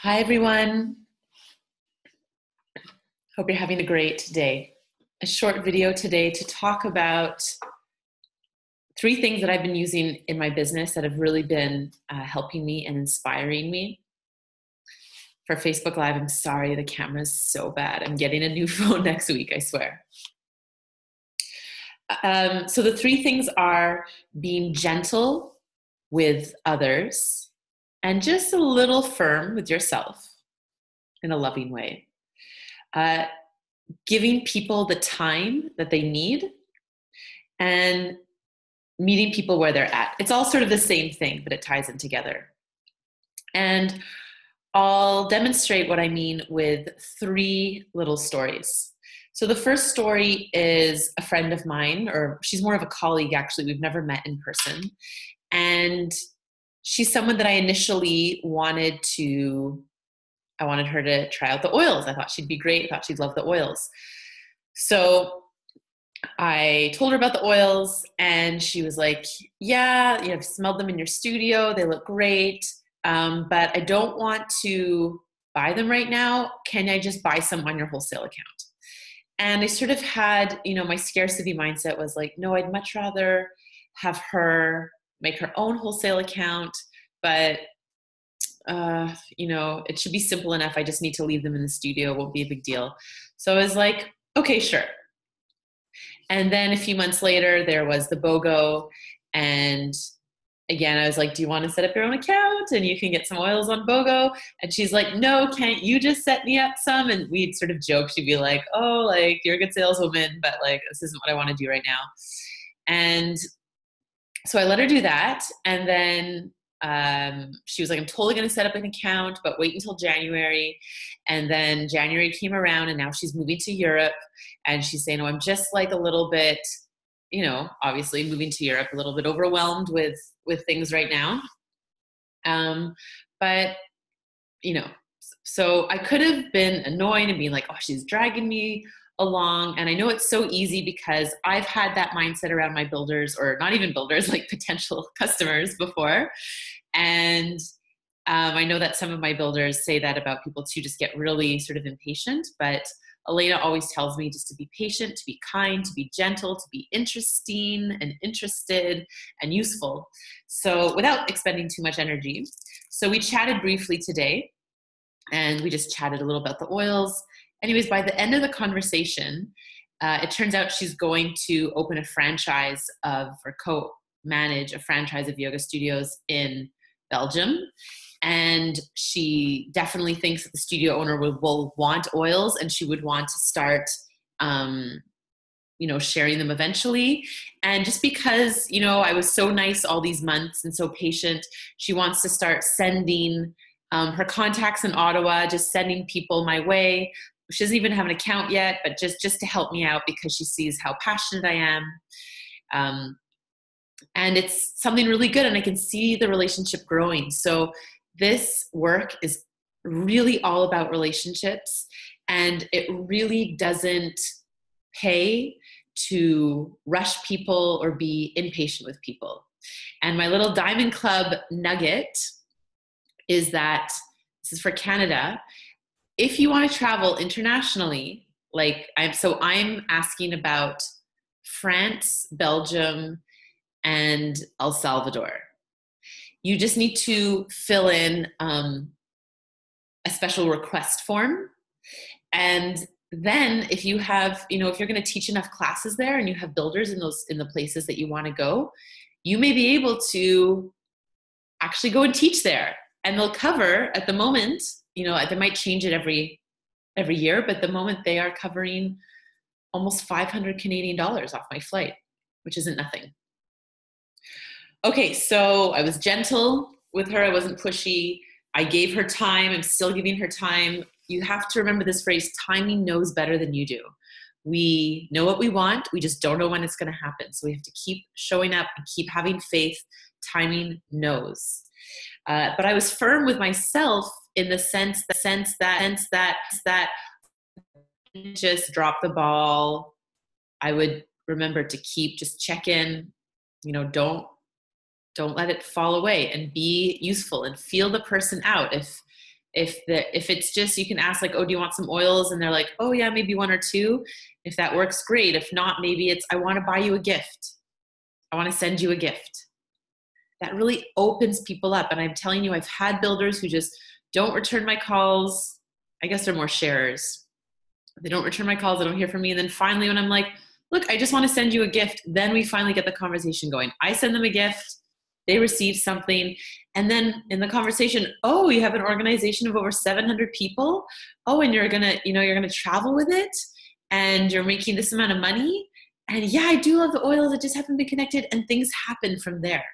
Hi, everyone. Hope you're having a great day. A short video today to talk about 3 things that I've been using in my business that have really been helping me and inspiring me. For Facebook Live, I'm sorry, the camera's so bad. I'm getting a new phone next week, I swear. So the 3 things are being gentle with others and just a little firm with yourself in a loving way. Giving people the time that they need and meeting people where they're at. It's all sort of the same thing, but it ties in together. And I'll demonstrate what I mean with 3 little stories. So the first story is a friend of mine, or she's more of a colleague actually. We've never met in person. And she's someone that I initially wanted her to try out the oils. I thought she'd be great. I thought she'd love the oils. So I told her about the oils and she was like, yeah, I've smelled them in your studio. They look great. But I don't want to buy them right now. Can I just buy some on your wholesale account? And I sort of had, my scarcity mindset was like, no, I'd much rather have her make her own wholesale account, but it should be simple enough. I just need to leave them in the studio. It won't be a big deal. So I was like, okay, sure. And then a few months later, there was the BOGO. And again, I was like, do you want to set up your own account and you can get some oils on BOGO? And she's like, no, can't you just set me up some? And we'd sort of joke. She'd be like, oh, like, you're a good saleswoman, but like, this isn't what I want to do right now. And so I let her do that. And then she was like, I'm totally going to set up an account, but wait until January. And then January came around and now she's moving to Europe and she's saying, oh, I'm just like a little bit, obviously moving to Europe, a little bit overwhelmed with things right now. But, so I could have been annoyed and being like, oh, she's dragging me along. And I know it's so easy because I've had that mindset around my builders, or not even builders, like potential customers before. And I know that some of my builders say that about people too, just get really sort of impatient. But Elena always tells me just to be patient, to be kind, to be gentle, to be interesting and interested and useful. So without expending too much energy. So we chatted briefly today and we just chatted a little about the oils. Anyways, by the end of the conversation, it turns out she's going to open a franchise or co-manage a franchise of yoga studios in Belgium. And she definitely thinks that the studio owner will want oils and she would want to start, sharing them eventually. And just because, I was so nice all these months and so patient, she wants to start sending her contacts in Ottawa, just sending people my way. She doesn't even have an account yet, but just to help me out because she sees how passionate I am. And it's something really good and I can see the relationship growing. So this work is really all about relationships and it really doesn't pay to rush people or be impatient with people. And my little Diamond Club nugget is that, this is for Canada, if you want to travel internationally, I'm asking about France, Belgium, and El Salvador. You just need to fill in a special request form. And then if you have, if you're going to teach enough classes there and you have builders in the places that you want to go, you may be able to actually go and teach there. And they'll cover at the moment, they might change it every year, but at the moment they are covering almost 500 Canadian dollars off my flight, which isn't nothing. Okay, so I was gentle with her. I wasn't pushy. I gave her time. I'm still giving her time. You have to remember this phrase, timing knows better than you do. We know what we want. We just don't know when it's going to happen. So we have to keep showing up and keep having faith. Timing knows. But I was firm with myself in the sense that just drop the ball. I would remember to just check in, don't let it fall away and be useful and feel the person out. If it's just, you can ask like, oh, do you want some oils? And they're like, oh yeah, maybe one or two. If that works, great. If not, maybe it's, I want to buy you a gift. I want to send you a gift. That really opens people up. And I'm telling you, I've had builders who just don't return my calls. I guess they're more sharers. They don't return my calls. They don't hear from me. And then finally, when I'm like, look, I just want to send you a gift, then we finally get the conversation going. I send them a gift. They receive something. And then in the conversation, oh, you have an organization of over 700 people. Oh, and you're going to travel with it, and you're making this amount of money. And yeah, I do love the oils. I just haven't been connected, and things happen from there.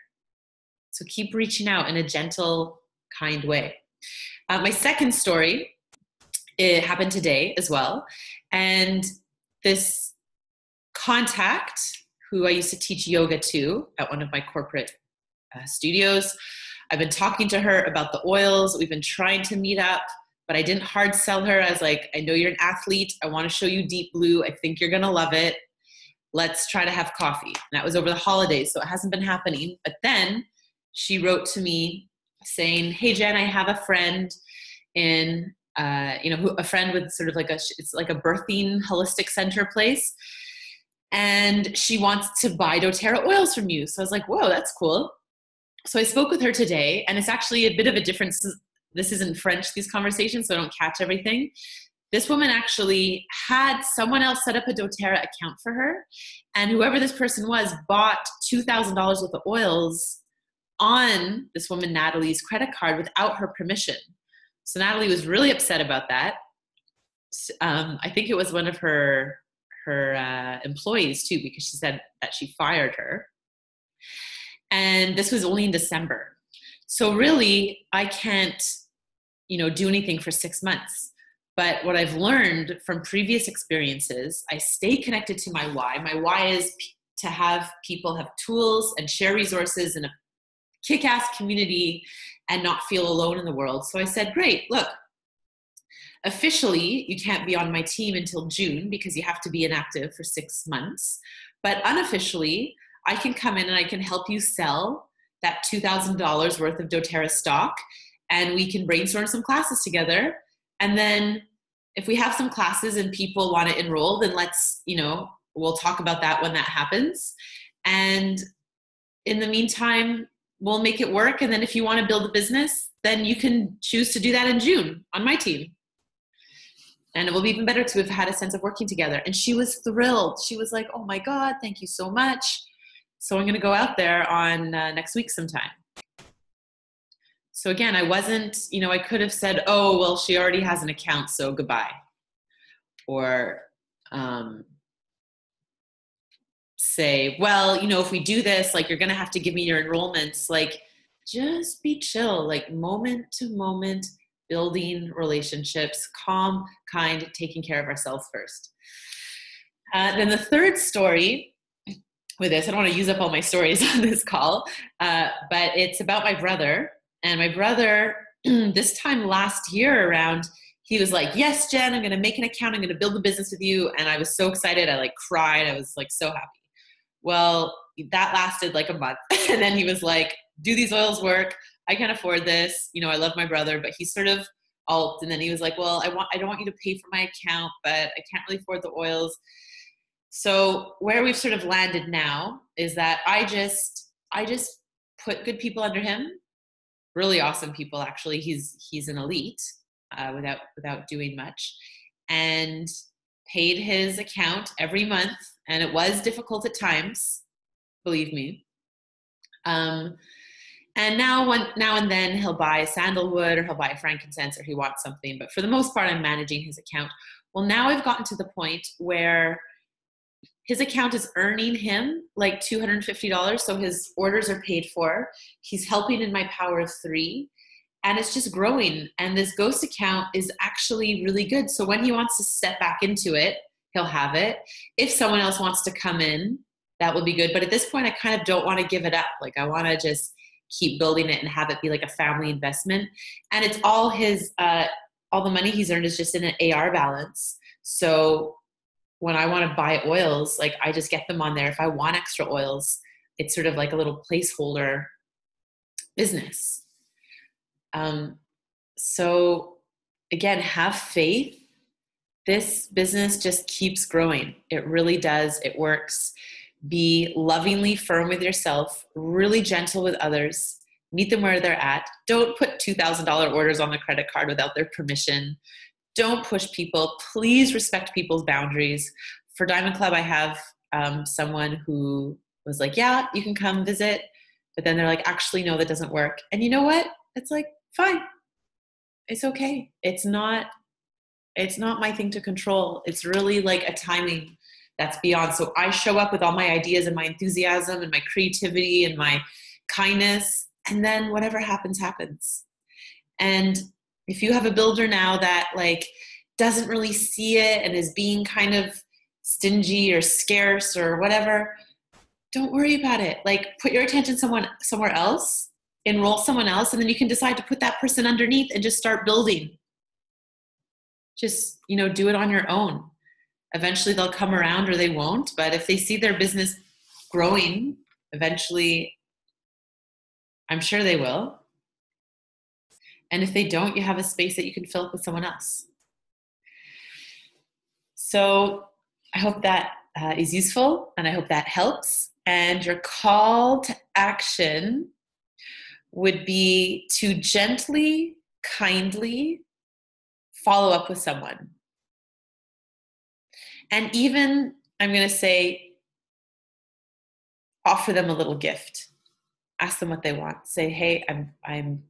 So keep reaching out in a gentle, kind way. My second story, it happened today as well. And this contact, who I used to teach yoga to at one of my corporate studios, I've been talking to her about the oils. We've been trying to meet up, but I didn't hard sell her. I was like, I know you're an athlete. I want to show you Deep Blue. I think you're going to love it. Let's try to have coffee. And that was over the holidays, so it hasn't been happening. But then she wrote to me saying, hey, Jen, I have a friend in, a friend with sort of like it's like a birthing holistic center place. And she wants to buy doTERRA oils from you. So I was like, whoa, that's cool. So I spoke with her today, and it's actually a bit of a difference. This isn't French, these conversations, so I don't catch everything. This woman actually had someone else set up a doTERRA account for her, and whoever this person was bought $2,000 worth of oils on this woman Natalie's credit card without her permission. So Natalie was really upset about that. I think it was one of her employees too, because she said that she fired her. And this was only in December. So really, I can't, do anything for 6 months. But what I've learned from previous experiences, I stay connected to my why. My why is to have people have tools and share resources in a kick-ass community and not feel alone in the world. So I said, great, look, officially, you can't be on my team until June because you have to be inactive for 6 months. But unofficially, I can come in and I can help you sell that $2,000 worth of doTERRA stock, and we can brainstorm some classes together. And then if we have some classes and people want to enroll, then we'll talk about that when that happens. And in the meantime, we'll make it work. And then if you want to build a business, then you can choose to do that in June on my team. And it will be even better to have had a sense of working together. And she was thrilled. She was like, oh my God, thank you so much. So I'm going to go out there on next week sometime. So again, I wasn't, I could have said, oh, well, she already has an account, so goodbye. Or say, well, if we do this, like, you're going to have to give me your enrollments. Like, just be chill, like moment to moment, building relationships, calm, kind, taking care of ourselves first. Then the third story with this, I don't want to use up all my stories on this call, but it's about my brother. And my brother, this time last year around, he was like, yes, Jen, I'm going to make an account. I'm going to build a business with you. And I was so excited. I cried. I was so happy. Well, that lasted like a month. And then he was like, do these oils work? I can't afford this. I love my brother, but he's sort of alt. And then he was like, well, I don't want you to pay for my account, but I can't really afford the oils. So where we've sort of landed now is that I just put good people under him, really awesome people. Actually, he's an elite without doing much, and paid his account every month. And it was difficult at times, believe me. And now and then he'll buy a sandalwood, or he'll buy a frankincense, or he wants something. But for the most part, I'm managing his account. Well, now I've gotten to the point where his account is earning him like $250. So his orders are paid for. He's helping in my power of 3, and it's just growing. And this ghost account is actually really good. So when he wants to step back into it, he'll have it. If someone else wants to come in, that will be good. But at this point, I kind of don't want to give it up. Like, I want to just keep building it and have it be like a family investment. And it's all his, all the money he's earned is just in an AR balance. So when I want to buy oils, like, I just get them on there. If I want extra oils, it's sort of like a little placeholder business. So again, have faith. This business just keeps growing. It really does. It works. Be lovingly firm with yourself, really gentle with others, meet them where they're at. Don't put $2,000 orders on the credit card without their permission. Don't push people. Please respect people's boundaries. For Diamond Club, I have someone who was like, yeah, you can come visit. But then they're like, actually, no, that doesn't work. And you know what? It's like, fine. It's okay. It's not my thing to control. It's really like a timing that's beyond. So I show up with all my ideas and my enthusiasm and my creativity and my kindness. And then whatever happens, happens. And if you have a builder now that like doesn't really see it and is being kind of stingy or scarce or whatever, don't worry about it. Like put your attention somewhere else, enroll someone else, and then you can decide to put that person underneath and just start building. Just, do it on your own. Eventually they'll come around or they won't, but if they see their business growing, eventually I'm sure they will. And if they don't, you have a space that you can fill up with someone else. So I hope that is useful, and I hope that helps. And your call to action would be to gently, kindly follow up with someone. And even, I'm going to say, offer them a little gift. Ask them what they want. Say, hey, I'm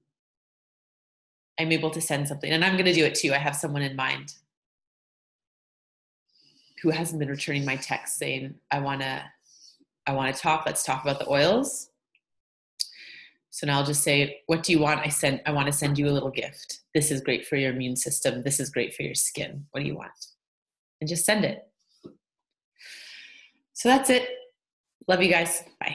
able to send something. And I'm going to do it too. I have someone in mind who hasn't been returning my text saying, I want to talk. Let's talk about the oils. So now I'll just say, what do you want? I want to send you a little gift. This is great for your immune system. This is great for your skin. What do you want? And just send it. So that's it. Love you guys. Bye.